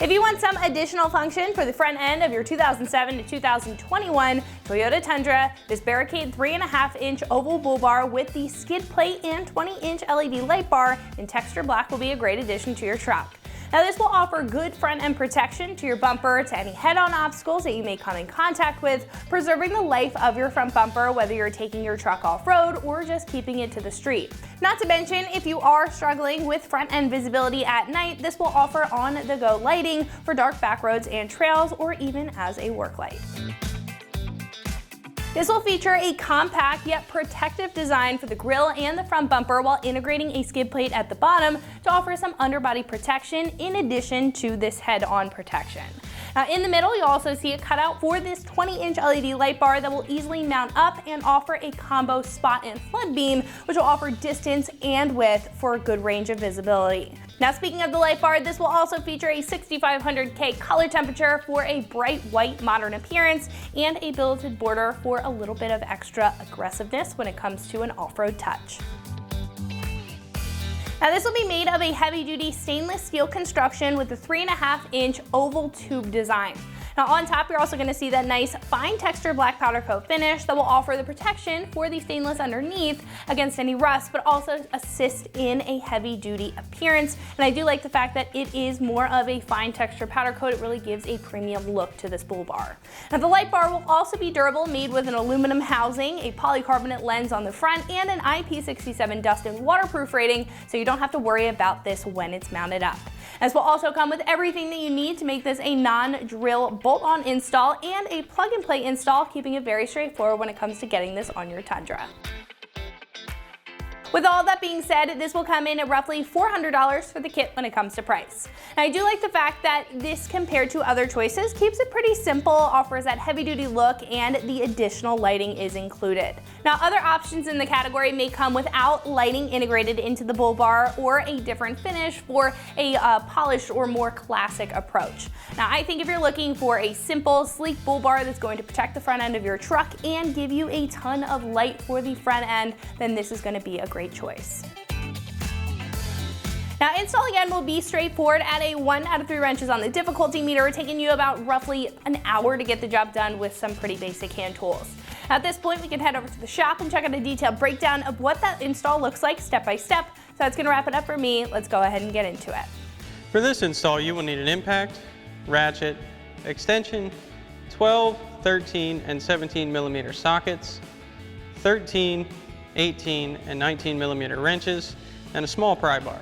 If you want some additional function for the front end of your 2007 to 2021 Toyota Tundra, this Barricade 3.5-inch oval bull bar with the skid plate and 20-inch LED light bar in texture black will be a great addition to your truck. Now this will offer good front end protection to your bumper, to any head-on obstacles that you may come in contact with, preserving the life of your front bumper whether you're taking your truck off-road or just keeping it to the street. Not to mention, if you are struggling with front end visibility at night, this will offer on-the-go lighting for dark back roads and trails, or even as a work light. This will feature a compact yet protective design for the grille and the front bumper while integrating a skid plate at the bottom to offer some underbody protection in addition to this head-on protection. Now in the middle, you'll also see a cutout for this 20-inch LED light bar that will easily mount up and offer a combo spot and flood beam, which will offer distance and width for a good range of visibility. Now speaking of the light bar, this will also feature a 6500K color temperature for a bright white modern appearance and a billeted border for a little bit of extra aggressiveness when it comes to an off-road touch. Now this will be made of a heavy-duty stainless steel construction with a 3.5-inch oval tube design. Now on top, you're also going to see that nice fine texture black powder coat finish that will offer the protection for the stainless underneath against any rust, but also assist in a heavy-duty appearance. And I do like the fact that it is more of a fine texture powder coat. It really gives a premium look to this bull bar. Now the light bar will also be durable, made with an aluminum housing, a polycarbonate lens on the front, and an IP67 dust and waterproof rating, so you don't have to worry about this when it's mounted up. This will also come with everything that you need to make this a non-drill bolt-on install and a plug-and-play install, keeping it very straightforward when it comes to getting this on your Tundra. With all that being said, this will come in at roughly $400 for the kit when it comes to price. Now, I do like the fact that this, compared to other choices, keeps it pretty simple, offers that heavy-duty look, and the additional lighting is included. Now, other options in the category may come without lighting integrated into the bull bar or a different finish for a polished or more classic approach. Now, I think if you're looking for a simple, sleek bull bar that's going to protect the front end of your truck and give you a ton of light for the front end, then this is going to be a great choice. Now install again will be straightforward at a 1 out of 3 wrenches on the difficulty meter, taking you about roughly an hour to get the job done with some pretty basic hand tools. At this point, we can head over to the shop and check out a detailed breakdown of what that install looks like step by step. So that's going to wrap it up for me. Let's go ahead and get into it. For this install, you will need an impact, ratchet, extension, 12, 13, and 17 millimeter sockets, 13, 18, and 19 millimeter wrenches, and a small pry bar.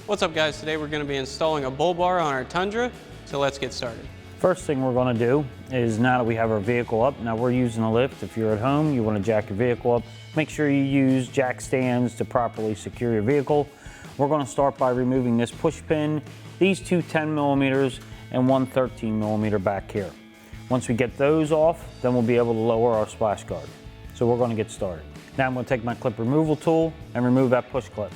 What's up guys, today we're going to be installing a bull bar on our Tundra, so let's get started. First thing we're going to do is, now that we have our vehicle up, now we're using a lift. If you're at home, you want to jack your vehicle up, make sure you use jack stands to properly secure your vehicle. We're going to start by removing this push pin, these two 10 millimeters, and one 13 millimeter back here. Once we get those off, then we'll be able to lower our splash guard. So we're going to get started. Now I'm going to take my clip removal tool and remove that push clip.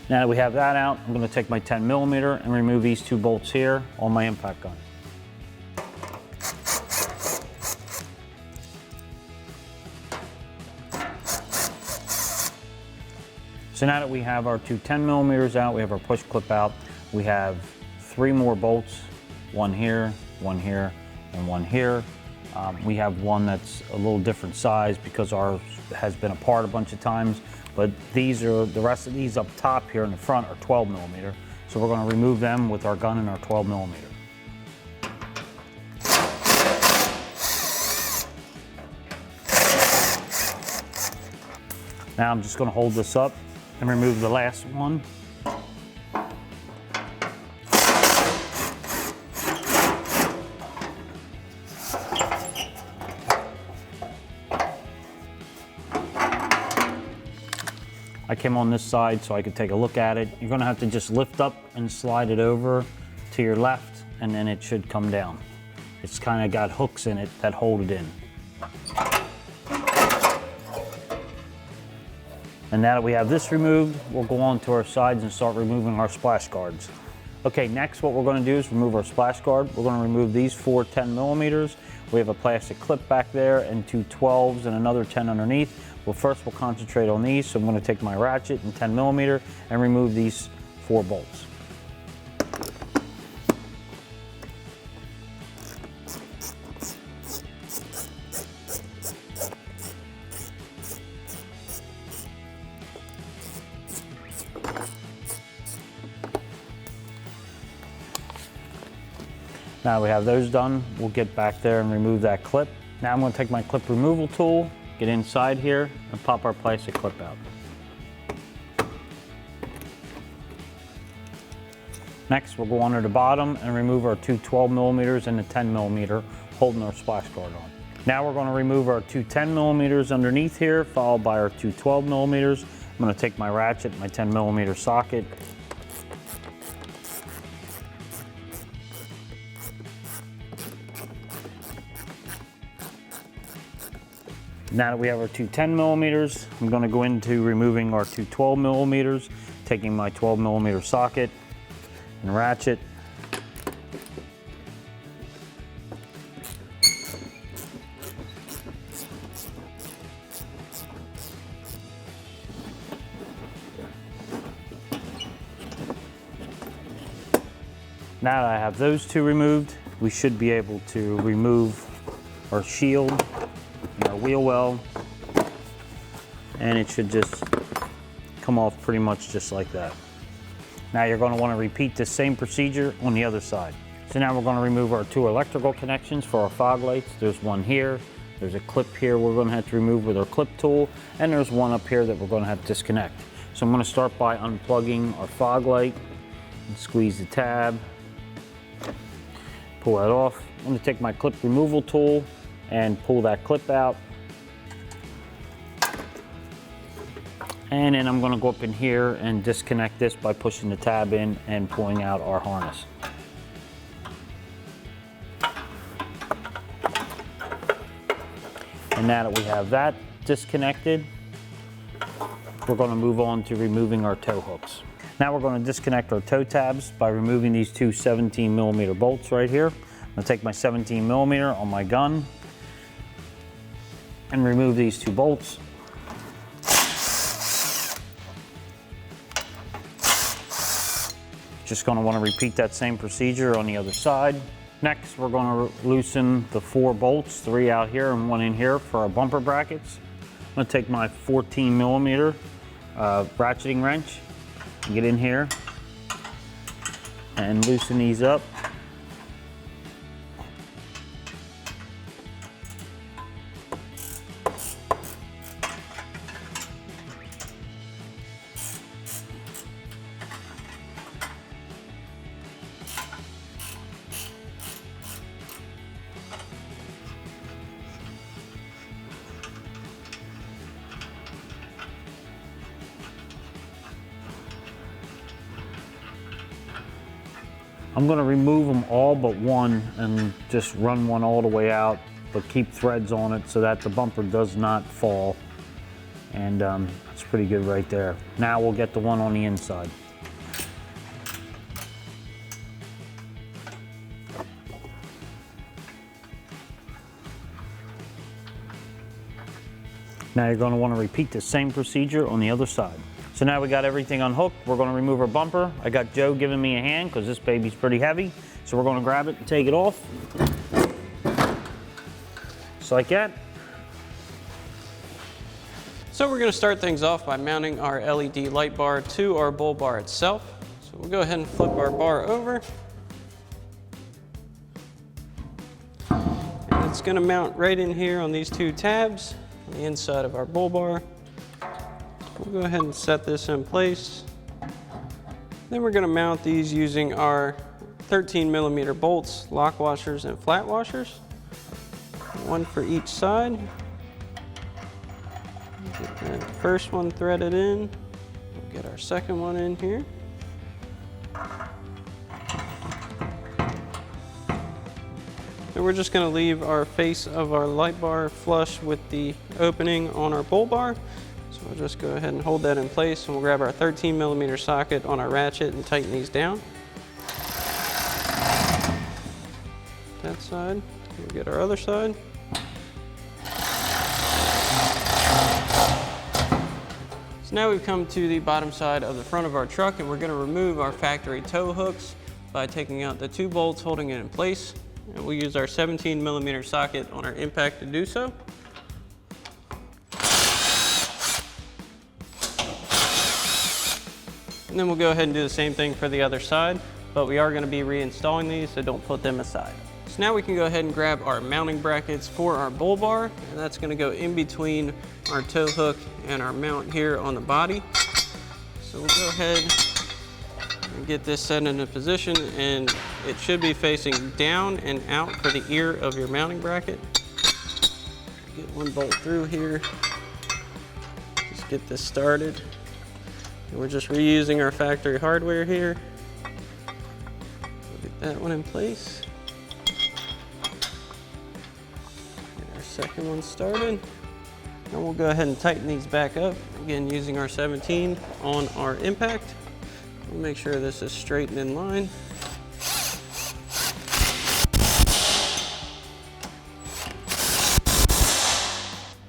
Now that we have that out, I'm going to take my 10 millimeter and remove these two bolts here on my impact gun. So now that we have our two 10 millimeters out, we have our push clip out, we have 3 more bolts, one here, and one here. We have one that's a little different size because ours has been apart a bunch of times, but these are, the rest of these up top here in the front are 12 millimeter. So we're going to remove them with our gun and our 12 millimeter. Now I'm just going to hold this up and remove the last one. I came on this side so I could take a look at it. You're going to have to just lift up and slide it over to your left, and then it should come down. It's kind of got hooks in it that hold it in. And now that we have this removed, we'll go on to our sides and start removing our splash guards. Okay, next what we're going to do is remove our splash guard. We're going to remove these 4 10 millimeters. We have a plastic clip back there and 2 12s and another 10 underneath. Well, first we'll concentrate on these. So I'm going to take my ratchet and 10 millimeter and remove these 4 bolts. Now we have those done, we'll get back there and remove that clip. Now I'm going to take my clip removal tool, get inside here, and pop our plastic clip out. Next, we'll go under the bottom and remove our 2 12 millimeters and the 10 millimeter, holding our splash guard on. Now we're going to remove our 2 10 millimeters underneath here, followed by our 2 12 millimeters. I'm going to take my ratchet, my 10 millimeter socket, now that we have our 2 10 millimeters, I'm going to go into removing our 2 12 millimeters, taking my 12 millimeter socket and ratchet. Now that I have those 2 removed, we should be able to remove our shield and our wheel well, and it should just come off pretty much just like that. Now you're going to want to repeat the same procedure on the other side. So now we're going to remove our 2 electrical connections for our fog lights. There's one here, there's a clip here we're going to have to remove with our clip tool, and there's one up here that we're going to have to disconnect. So I'm going to start by unplugging our fog light and squeeze the tab, pull that off. I'm going to take my clip removal tool and pull that clip out. And then I'm going to go up in here and disconnect this by pushing the tab in and pulling out our harness. And now that we have that disconnected, we're going to move on to removing our tow hooks. Now we're going to disconnect our toe tabs by removing these 2 17 millimeter bolts right here. I'm going to take my 17 millimeter on my gun and remove these 2 bolts. Just going to want to repeat that same procedure on the other side. Next, we're going to loosen the 4 bolts, 3 out here and 1 in here for our bumper brackets. I'm going to take my 14 millimeter ratcheting wrench and get in here and loosen these up. I'm going to remove them all but one and just run one all the way out, but keep threads on it so that the bumper does not fall. And it's pretty good right there. Now we'll get the one on the inside. Now you're going to want to repeat the same procedure on the other side. So now we got everything unhooked. We're going to remove our bumper. I got Joe giving me a hand because this baby's pretty heavy. So we're going to grab it and take it off. Just like that. So we're going to start things off by mounting our LED light bar to our bull bar itself. So we'll go ahead and flip our bar over. And it's going to mount right in here on these 2 tabs on the inside of our bull bar. We'll go ahead and set this in place. Then we're going to mount these using our 13 millimeter bolts, lock washers, and flat washers. 1 for each side. Get that first one threaded in. We'll get our second one in here. And we're just going to leave our face of our light bar flush with the opening on our bull bar. So we'll just go ahead and hold that in place, and we'll grab our 13 millimeter socket on our ratchet and tighten these down. that side. We'll get our other side. So now we've come to the bottom side of the front of our truck, and we're going to remove our factory tow hooks by taking out the 2 bolts holding it in place. And we'll use our 17mm socket on our impact to do so. And then we'll go ahead and do the same thing for the other side, but we are going to be reinstalling these, so don't put them aside. So now we can go ahead and grab our mounting brackets for our bull bar, and that's going to go in between our tow hook and our mount here on the body. So we'll go ahead and get this set into position, and it should be facing down and out for the ear of your mounting bracket. Get one bolt through here. Just get this started. And we're just reusing our factory hardware here. We'll get that one in place. Get our second one started. And we'll go ahead and tighten these back up. Again, using our 17 on our impact. We'll make sure this is straight and in line.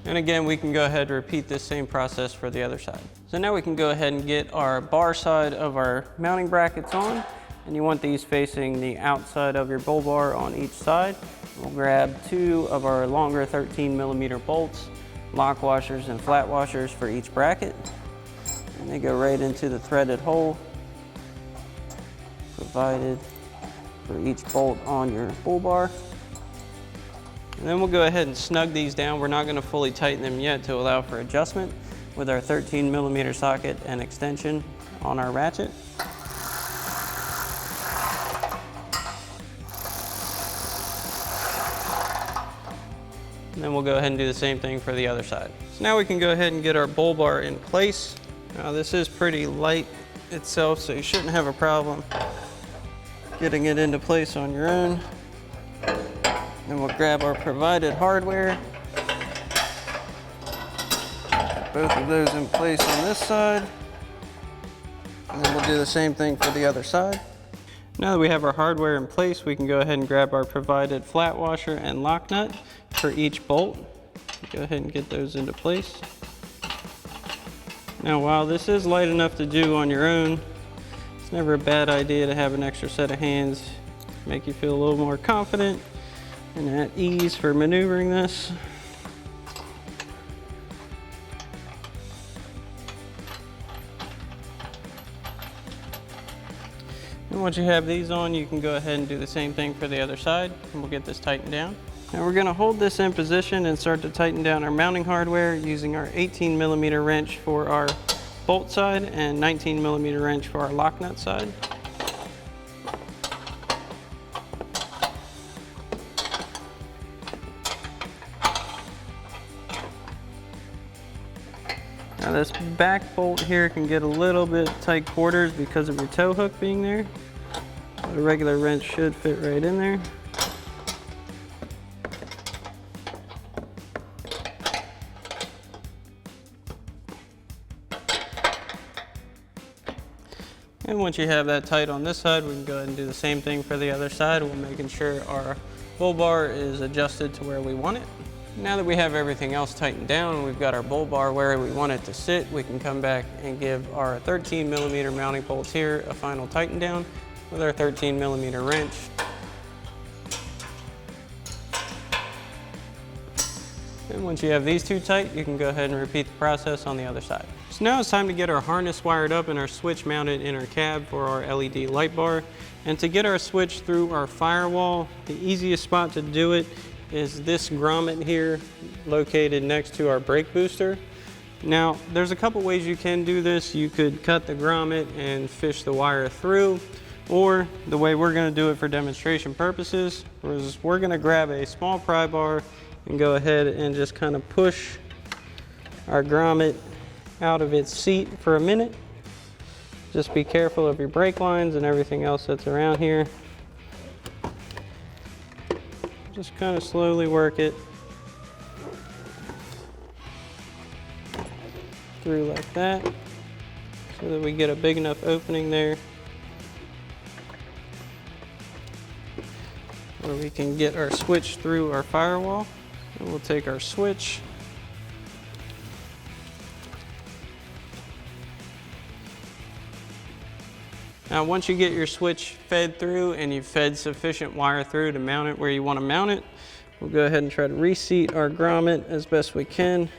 And again, we can go ahead and repeat this same process for the other side. So now we can go ahead and get our bar side of our mounting brackets on. And you want these facing the outside of your bull bar on each side. We'll grab 2 of our longer 13mm bolts, lock washers and flat washers for each bracket. And they go right into the threaded hole provided for each bolt on your bull bar. And then we'll go ahead and snug these down. We're not going to fully tighten them yet to allow for adjustment with our 13mm socket and extension on our ratchet. And then we'll go ahead and do the same thing for the other side. So now we can go ahead and get our bull bar in place. Now this is pretty light itself, so you shouldn't have a problem getting it into place on your own. Then we'll grab our provided hardware. Both of those in place on this side. And then we'll do the same thing for the other side. Now that we have our hardware in place, we can go ahead and grab our provided flat washer and lock nut for each bolt. Go ahead and get those into place. Now while this is light enough to do on your own, it's never a bad idea to have an extra set of hands, make you feel a little more confident and at ease for maneuvering this. And once you have these on, you can go ahead and do the same thing for the other side, and we'll get this tightened down. Now we're going to hold this in position and start to tighten down our mounting hardware using our 18mm wrench for our bolt side and 19mm wrench for our lock nut side. Now this back bolt here can get a little bit tight quarters because of your tow hook being there, but a regular wrench should fit right in there. And once you have that tight on this side, we can go ahead and do the same thing for the other side. We're making sure our bull bar is adjusted to where we want it. Now that we have everything else tightened down and we've got our bull bar where we want it to sit, we can come back and give our 13mm mounting bolts here a final tighten down with our 13mm wrench. And once you have these two tight, you can go ahead and repeat the process on the other side. So now it's time to get our harness wired up and our switch mounted in our cab for our LED light bar. And to get our switch through our firewall, the easiest spot to do it is this grommet here located next to our brake booster. Now there's a couple ways you can do this. You could cut the grommet and fish the wire through, or the way we're going to do it for demonstration purposes is we're going to grab a small pry bar and go ahead and just kind of push our grommet out of its seat for a minute. Just be careful of your brake lines and everything else that's around here. Just kind of slowly work it through like that so that we get a big enough opening there. where we can get our switch through our firewall. And we'll take our switch. Now once you get your switch fed through and you've fed sufficient wire through to mount it where you want to mount it, we'll go ahead and try to reseat our grommet as best we can.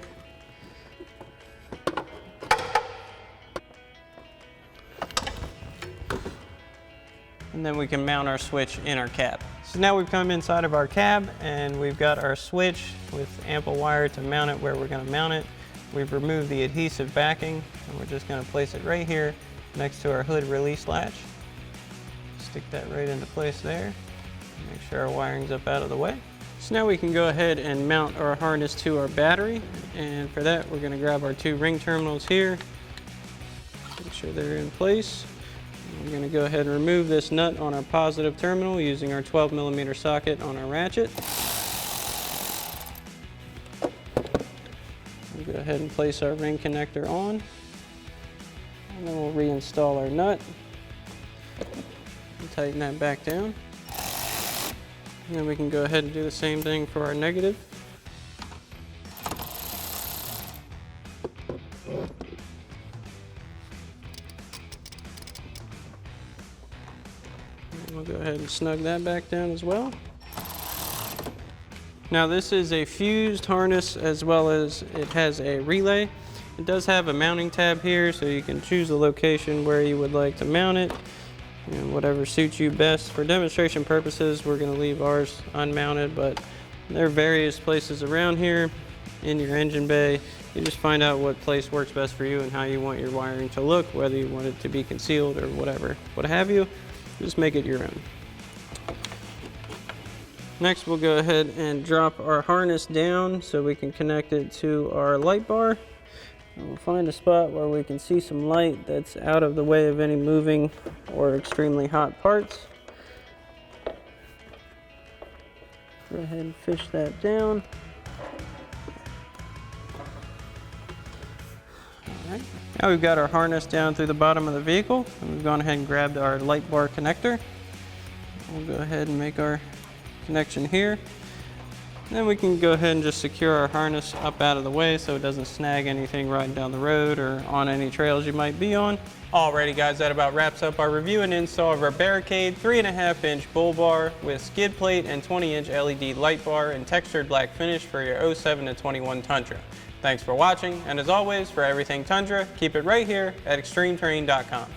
And then we can mount our switch in our cab. So now we've come inside of our cab and we've got our switch with ample wire to mount it where we're going to mount it. We've removed the adhesive backing and we're just going to place it right here next to our hood release latch. Stick that right into place there. Make sure our wiring's up out of the way. So now we can go ahead and mount our harness to our battery, and for that we're going to grab our 2 ring terminals here, make sure they're in place. We're going to go ahead and remove this nut on our positive terminal using our 12mm socket on our ratchet. We'll go ahead and place our ring connector on. And then we'll reinstall our nut and tighten that back down. And then we can go ahead and do the same thing for our negative. And we'll go ahead and snug that back down as well. Now this is a fused harness as well as it has a relay. It does have a mounting tab here, so you can choose the location where you would like to mount it, and whatever suits you best. For demonstration purposes, we're going to leave ours unmounted, but there are various places around here in your engine bay. You just find out what place works best for you and how you want your wiring to look, whether you want it to be concealed or whatever, what have you. Just make it your own. Next, we'll go ahead and drop our harness down so we can connect it to our light bar. And we'll find a spot where we can see some light that's out of the way of any moving or extremely hot parts. Go ahead and fish that down. All right. Now we've got our harness down through the bottom of the vehicle, and we've gone ahead and grabbed our light bar connector. We'll go ahead and make our connection here. Then we can go ahead and just secure our harness up out of the way so it doesn't snag anything riding down the road or on any trails you might be on. Alrighty guys, that about wraps up our review and install of our Barricade 3.5-inch bull bar with skid plate and 20-inch LED light bar and textured black finish for your 07 to 21 Tundra. Thanks for watching, and as always, for everything Tundra, keep it right here at ExtremeTerrain.com.